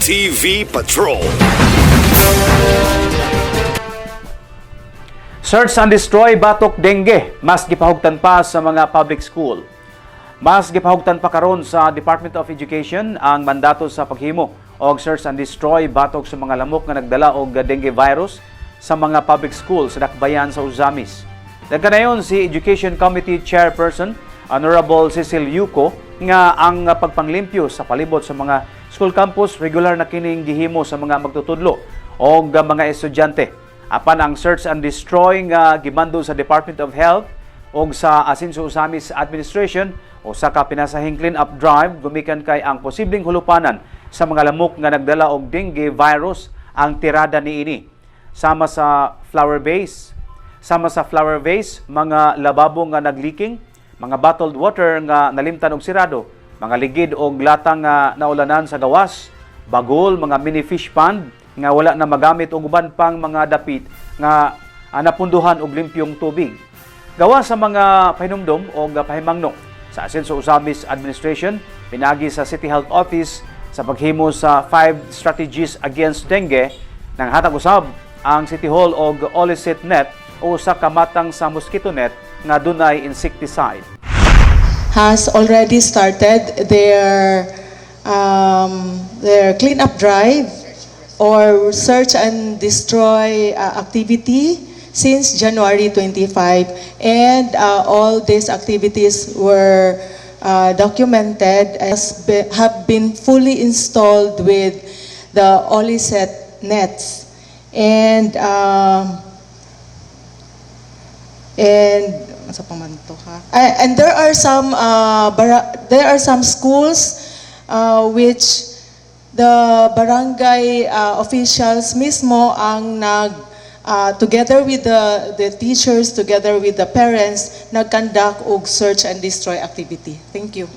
TV Patrol. Search and destroy batok dengue, mas gipahugtan pa sa mga public school. Mas gipahugtan pa karon sa Department of Education ang mandato sa paghimo og search and destroy batok sa mga lamok nga nagdala og dengue virus sa mga public school sa dakbayan sa Uzamis. Nagkanayon si Education Committee Chairperson Honorable Cecil Yuko nga ang pagpanglimpyo sa palibot sa mga school campus regular na kining gihimo sa mga magtutudlo o mga estudyante. Apan ang search and destroy nga gibando sa Department of Health o sa Asinso Uzamis Administration o sa pinasahing clean-up drive gumikan kay ang posibleng hulupanan sa mga lamok nga nagdala og dengue virus ang tirada niini. Sama sa flower vase, mga lababo nga nagleaking, mga bottled water nga nalimtan og sirado, mga ligid og latang nga naulanan sa gawas, bagol, mga mini fish pond nga wala na magamit og uban pang mga dapit nga napunduhan og limpyong tubig. Gawa sa mga pahinumdom o pahimangno sa Asinso Uzamis Administration, pinagi sa City Health Office sa paghimo sa 5 strategies against dengue, nang hatag usab ang City Hall og Olicet net o sa kamatang sa mosquito net nga dunay insecticide. Has already started their cleanup drive or search and destroy activity since January 25, and all these activities were documented as have been fully installed with the Olicet nets, and there are some schools which the barangay officials mismo ang together with the teachers, together with the parents, nag-conduct og search and destroy activity. Thank you.